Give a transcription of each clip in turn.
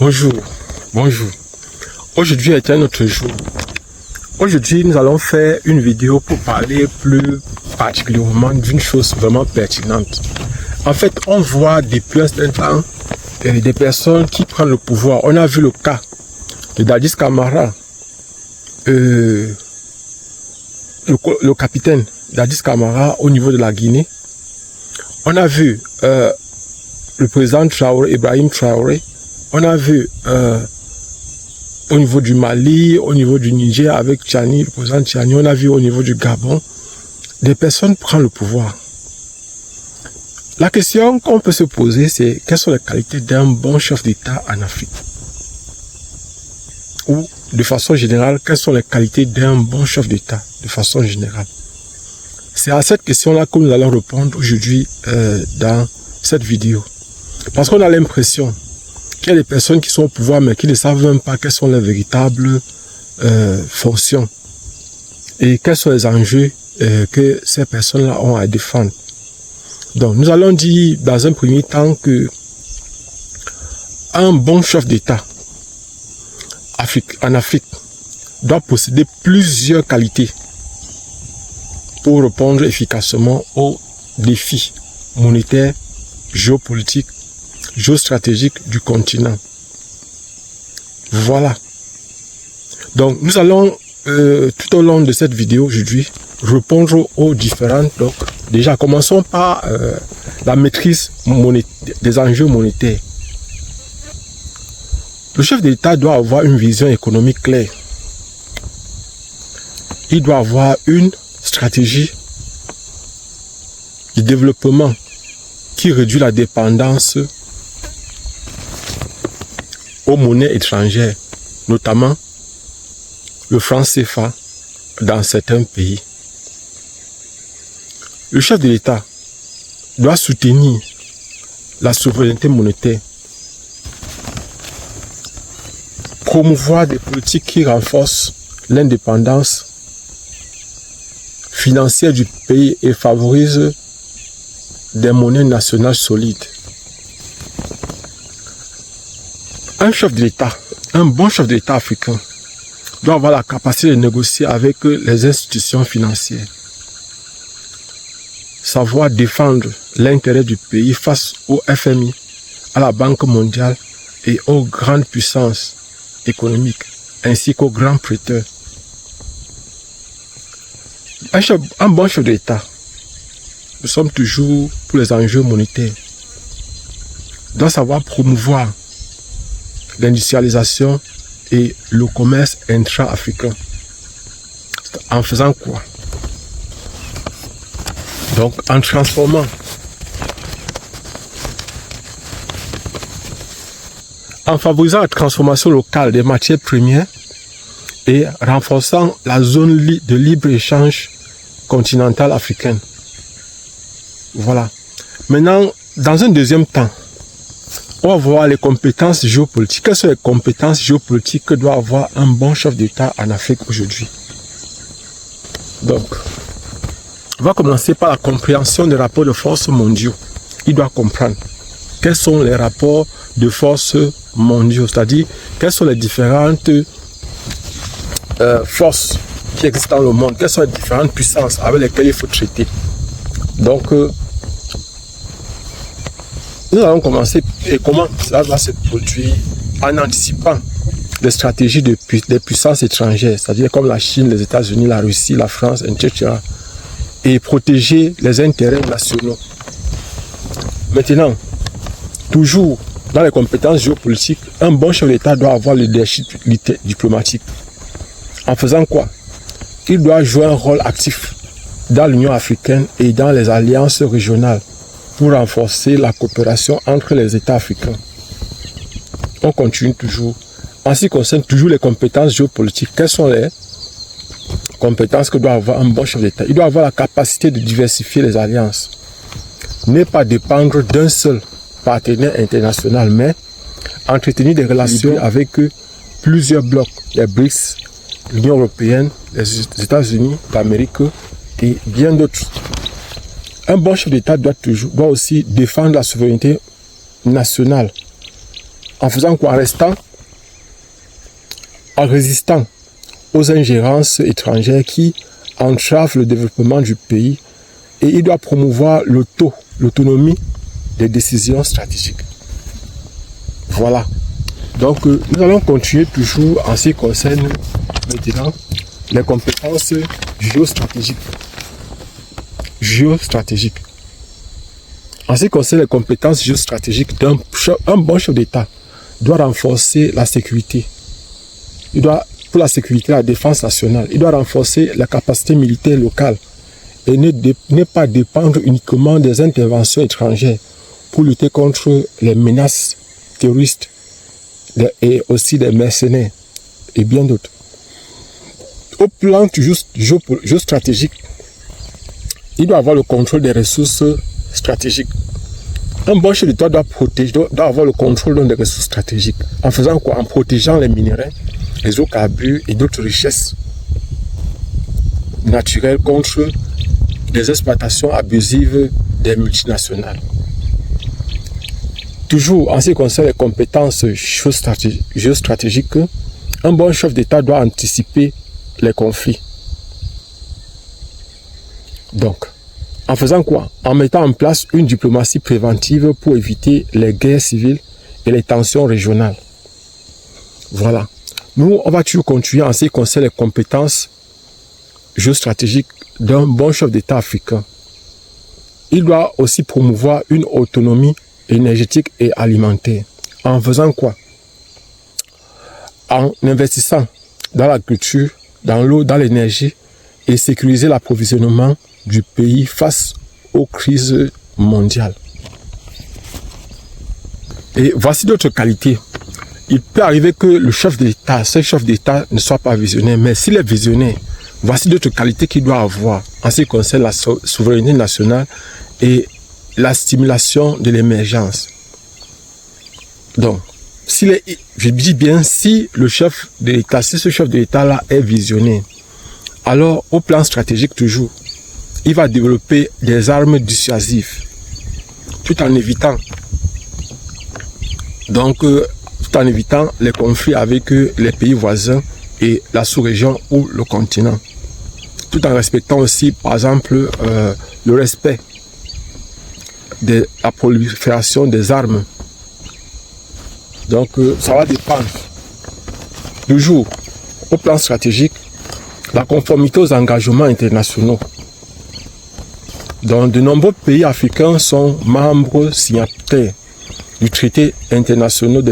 Bonjour. Aujourd'hui est un autre jour. Aujourd'hui, nous allons faire une vidéo pour parler plus particulièrement d'une chose vraiment pertinente. En fait, on voit depuis un certain temps des personnes qui prennent le pouvoir. On a vu le cas de Dadis Camara, le capitaine Dadis Camara au niveau de la Guinée. On a vu le président Traoré, Ibrahim Traoré. On a vu au niveau du Mali, au niveau du Niger avec Tchani, le président Tchani. On a vu au niveau du Gabon, des personnes prennent le pouvoir. La question qu'on peut se poser, c'est quelles sont les qualités d'un bon chef d'État en Afrique? Ou de façon générale, quelles sont les qualités d'un bon chef d'État de façon générale? C'est à cette question-là que nous allons répondre aujourd'hui dans cette vidéo. Parce qu'on a l'impression qu'il y a des personnes qui sont au pouvoir mais qui ne savent même pas quelles sont les véritables fonctions et quels sont les enjeux que ces personnes-là ont à défendre. Donc nous allons dire dans un premier temps que un bon chef d'État en Afrique doit posséder plusieurs qualités pour répondre efficacement aux défis monétaires, géopolitiques, géostratégiques du continent. Voilà. Donc nous allons tout au long de cette vidéo aujourd'hui répondre aux différentes. Donc déjà commençons par la maîtrise des enjeux monétaires. Le chef d'État doit avoir une vision économique claire. Il doit avoir une stratégie de développement qui réduit la dépendance aux monnaies étrangères, notamment le franc CFA dans certains pays. Le chef de l'État doit soutenir la souveraineté monétaire, promouvoir des politiques qui renforcent l'indépendance financière du pays et favorisent des monnaies nationales solides. Un chef de l'État, un bon chef de l'État africain, doit avoir la capacité de négocier avec les institutions financières, savoir défendre l'intérêt du pays face au FMI, à la Banque mondiale et aux grandes puissances économiques, ainsi qu'aux grands prêteurs. Un bon chef d'État, nous sommes toujours pour les enjeux monétaires, doit savoir promouvoir l'industrialisation et le commerce intra-africain. En faisant quoi? Donc en transformant, en favorisant la transformation locale des matières premières et renforçant la zone de libre-échange continentale africaine. Voilà. Maintenant, dans un deuxième temps, on va voir les compétences géopolitiques. Quelles sont les compétences géopolitiques que doit avoir un bon chef d'État en Afrique aujourd'hui? Donc, on va commencer par la compréhension des rapports de force mondiaux. Il doit comprendre quels sont les rapports de force mondiaux, c'est-à-dire quelles sont les différentes forces qui existent dans le monde, quelles sont les différentes puissances avec lesquelles il faut traiter. Donc, nous allons commencer et comment ça va se produire en anticipant les stratégies des puissances étrangères, c'est-à-dire comme la Chine, les États-Unis, la Russie, la France, etc. Et protéger les intérêts nationaux. Maintenant, toujours dans les compétences géopolitiques, un bon chef d'État doit avoir le leadership diplomatique. En faisant quoi? Il doit jouer un rôle actif dans l'Union africaine et dans les alliances régionales pour renforcer la coopération entre les États africains. On continue toujours. En ce qui concerne toujours les compétences géopolitiques, quelles sont les compétences que doit avoir un bon chef d'État? Il doit avoir la capacité de diversifier les alliances. Ne pas dépendre d'un seul partenaire international, mais entretenir des relations avec plusieurs blocs, les BRICS, l'Union européenne, les États-Unis d'Amérique et bien d'autres. Un bon chef d'État doit aussi défendre la souveraineté nationale En faisant quoi? En résistant aux ingérences étrangères qui entravent le développement du pays, et il doit promouvoir l'autonomie des décisions stratégiques. Voilà. Donc, nous allons continuer toujours en ce qui concerne maintenant les compétences géostratégiques. En ce qui concerne les compétences géostratégiques, un bon chef d'État doit renforcer la sécurité. Pour la sécurité et la défense nationale, il doit renforcer la capacité militaire locale et ne pas dépendre uniquement des interventions étrangères pour lutter contre les menaces terroristes et aussi des mercenaires et bien d'autres. Au plan géostratégique, il doit avoir le contrôle des ressources stratégiques. Un bon chef d'État doit avoir le contrôle des ressources stratégiques. En faisant quoi? En protégeant les minéraux, les hydrocarbures et d'autres richesses naturelles contre les exploitations abusives des multinationales. Toujours en ce qui concerne les compétences géostratégiques, un bon chef d'État doit anticiper les conflits. Donc, en faisant quoi? En mettant en place une diplomatie préventive pour éviter les guerres civiles et les tensions régionales. Voilà. Nous, on va toujours continuer en ce qui concerne les compétences géostratégiques d'un bon chef d'État africain. Il doit aussi promouvoir une autonomie énergétique et alimentaire. En faisant quoi? En investissant dans la culture, dans l'eau, dans l'énergie et sécuriser l'approvisionnement du pays face aux crises mondiales. Et voici d'autres qualités. Il peut arriver que ce chef d'État ne soit pas visionnaire, mais s'il est visionnaire, voici d'autres qualités qu'il doit avoir en ce qui concerne la souveraineté nationale et la stimulation de l'émergence. Donc, je dis bien si ce chef de l'État-là est visionnaire, alors au plan stratégique toujours, il va développer des armes dissuasives, tout en évitant les conflits avec les pays voisins et la sous-région ou le continent, tout en respectant aussi, par exemple, le respect de la prolifération des armes. Donc, ça va dépendre. Toujours, au plan stratégique, la conformité aux engagements internationaux. Donc, de nombreux pays africains sont membres signataires des traités internationaux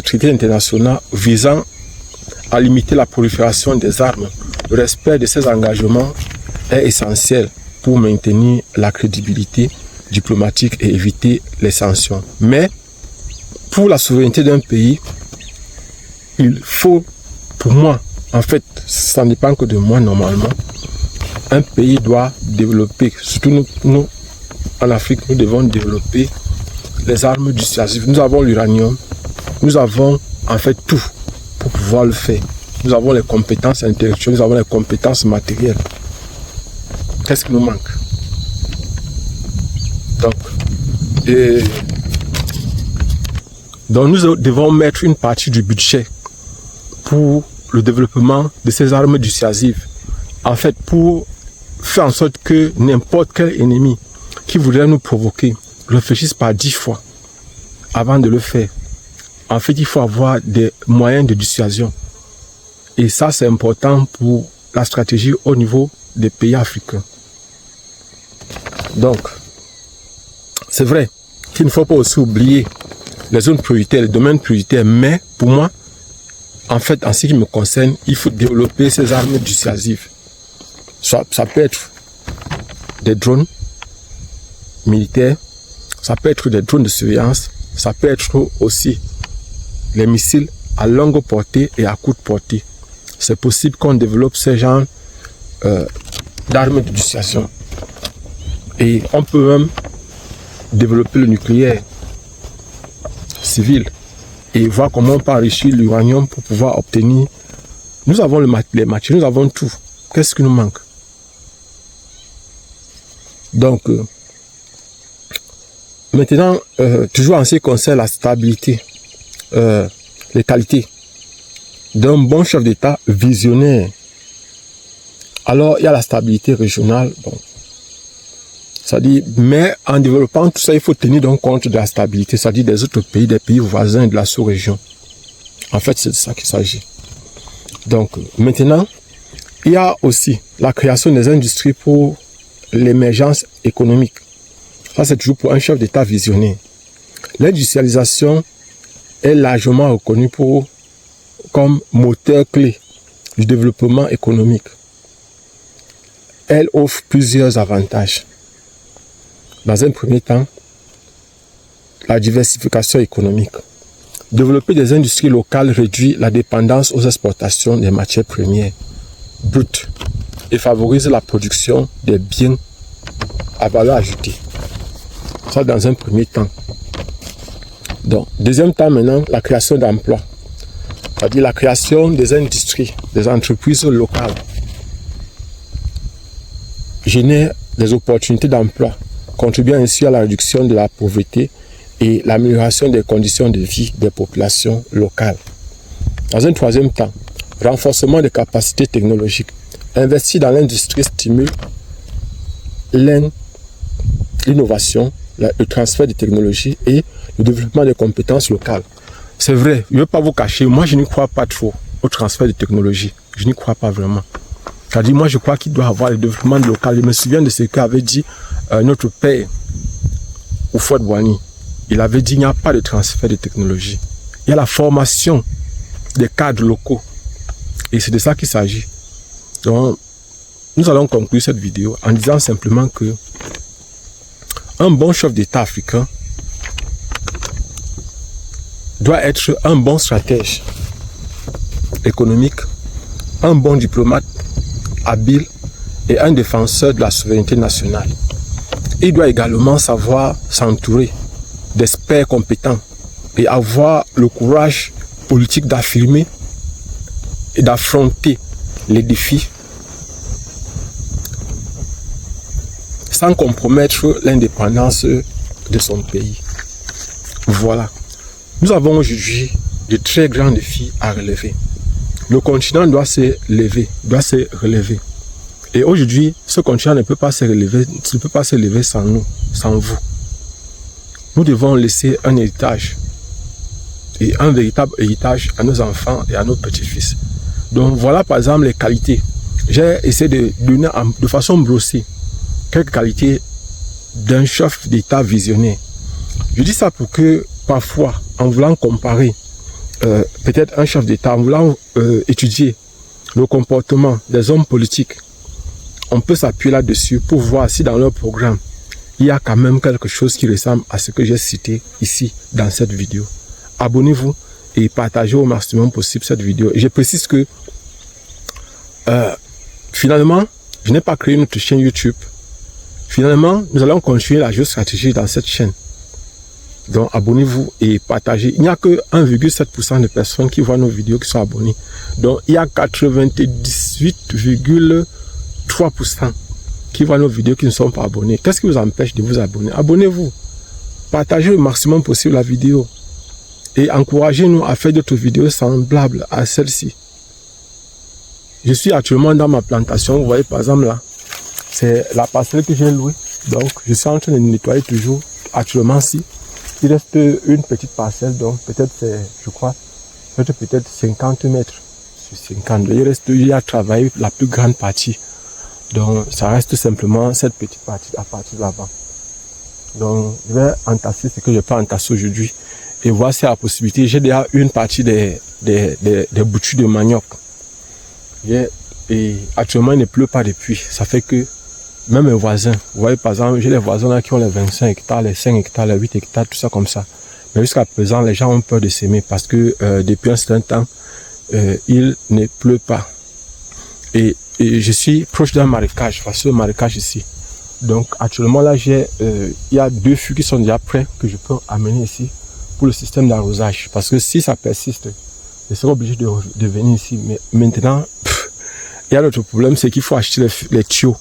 visant à limiter la prolifération des armes. Le respect de ces engagements est essentiel pour maintenir la crédibilité diplomatique et éviter les sanctions. Mais pour la souveraineté d'un pays, il faut, pour moi, en fait, ça ne dépend que de moi normalement, un pays doit développer, surtout nous en Afrique, nous devons développer les armes dissuasives. Nous avons l'uranium, nous avons en fait tout pour pouvoir le faire. Nous avons les compétences intellectuelles, nous avons les compétences matérielles. Qu'est-ce qui nous manque? Donc nous devons mettre une partie du budget pour le développement de ces armes dissuasives. En fait, pour faire en sorte que n'importe quel ennemi qui voudrait nous provoquer réfléchisse par 10 fois avant de le faire. En fait, il faut avoir des moyens de dissuasion. Et ça, c'est important pour la stratégie au niveau des pays africains. Donc, c'est vrai qu'il ne faut pas aussi oublier les zones prioritaires, les domaines prioritaires, mais pour moi, en fait, en ce qui me concerne, il faut développer ces armes dissuasives. Ça peut être des drones militaires, ça peut être des drones de surveillance, ça peut être aussi les missiles à longue portée et à courte portée. C'est possible qu'on développe ces genres d'armes de dissuasion. Et on peut même développer le nucléaire civil et voir comment on peut enrichir l'uranium pour pouvoir obtenir. Nous avons les matières, nous avons tout. Qu'est-ce qui nous manque? Donc, maintenant, toujours en ce qui concerne la stabilité, les qualités d'un bon chef d'État visionnaire. Alors, il y a la stabilité régionale. Bon. C'est-à-dire, mais en développant tout ça, il faut tenir donc compte de la stabilité, c'est-à-dire des autres pays, des pays voisins de la sous-région. En fait, c'est de ça qu'il s'agit. Donc, maintenant, il y a aussi la création des industries pour l'émergence économique. Ça, c'est toujours pour un chef d'État visionnaire. L'industrialisation est largement reconnue comme moteur clé du développement économique. Elle offre plusieurs avantages. Dans un premier temps, la diversification économique. Développer des industries locales réduit la dépendance aux exportations des matières premières brutes et favorise la production des biens à valeur ajoutée. Ça, dans un premier temps. Donc, deuxième temps maintenant, la création d'emplois. C'est-à-dire la création des industries, des entreprises locales génère des opportunités d'emploi, contribuant ainsi à la réduction de la pauvreté et l'amélioration des conditions de vie des populations locales. Dans un troisième temps, renforcement des capacités technologiques. Investir dans l'industrie stimule l'innovation, le transfert de technologies et le développement des compétences locales. C'est vrai, je ne veux pas vous cacher, moi je n'y crois pas trop au transfert de technologies. Je n'y crois pas vraiment. C'est-à-dire, moi je crois qu'il doit y avoir le développement local. Je me souviens de ce qu'avait dit notre père, Houphouët-Boigny. Il avait dit qu'il n'y a pas de transfert de technologie. Il y a la formation des cadres locaux. Et c'est de ça qu'il s'agit. Donc, nous allons conclure cette vidéo en disant simplement que un bon chef d'État africain doit être un bon stratège économique, un bon diplomate habile et un défenseur de la souveraineté nationale. Il doit également savoir s'entourer d'experts compétents et avoir le courage politique d'affirmer et d'affronter les défis sans compromettre l'indépendance de son pays. Voilà. Nous avons aujourd'hui de très grands défis à relever. Le continent doit se lever, doit se relever. Et aujourd'hui, ce continent ne peut pas se relever sans nous, sans vous. Nous devons laisser un héritage, et un véritable héritage à nos enfants et à nos petits-fils. Donc voilà par exemple les qualités. J'ai essayé de donner de façon brossée quelques qualités d'un chef d'État visionnaire. Je dis ça pour que parfois, en voulant comparer peut-être un chef d'État, en voulant étudier le comportement des hommes politiques, on peut s'appuyer là-dessus pour voir si dans leur programme, il y a quand même quelque chose qui ressemble à ce que j'ai cité ici dans cette vidéo. Abonnez-vous et partagez au maximum possible cette vidéo. Et je précise que finalement, je n'ai pas créé notre chaîne YouTube. Finalement, nous allons continuer la géostratégie dans cette chaîne. Donc abonnez-vous et partagez. Il n'y a que 1,7% de personnes qui voient nos vidéos qui sont abonnées. Donc il y a 98,3% qui voient nos vidéos qui ne sont pas abonnés. Qu'est-ce qui vous empêche de vous abonner? Abonnez-vous. Partagez le maximum possible la vidéo. Et encouragez-nous à faire d'autres vidéos semblables à celle-ci. Je suis actuellement dans ma plantation. Vous voyez par exemple là. C'est la parcelle que j'ai louée. Donc je suis en train de nettoyer toujours actuellement si. Il reste une petite parcelle, donc peut-être c'est, je crois, peut-être 50 mètres sur 50. Il y a travaillé la plus grande partie. Donc ça reste simplement cette petite partie à partir de là-bas. Donc je vais entasser ce que je peux entasser aujourd'hui. Et voir si y a la possibilité. J'ai déjà une partie des boutures de manioc. Et actuellement il ne pleut pas depuis. Ça fait que même mes voisins, vous voyez par exemple, j'ai les voisins là qui ont les 25 hectares, les 5 hectares, les 8 hectares, tout ça comme ça. Mais jusqu'à présent, les gens ont peur de s'aimer parce que depuis un certain temps, il ne pleut pas. Et je suis proche d'un marécage, parce que le marécage ici. Donc actuellement là, il y a 2 fûts qui sont déjà prêts que je peux amener ici pour le système d'arrosage. Parce que si ça persiste, je serai obligé de venir ici. Mais maintenant, il y a l'autre problème, c'est qu'il faut acheter les tuyaux.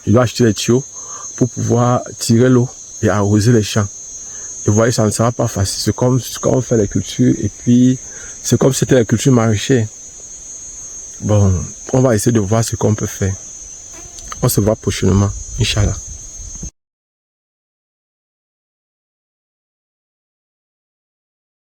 Il doit acheter les tuyaux pour pouvoir tirer l'eau et arroser les champs. Et vous voyez, ça ne sera pas facile. C'est comme quand on fait les cultures et puis c'est comme si c'était la culture maraîchère. Bon, on va essayer de voir ce qu'on peut faire. On se voit prochainement, Inch'Allah.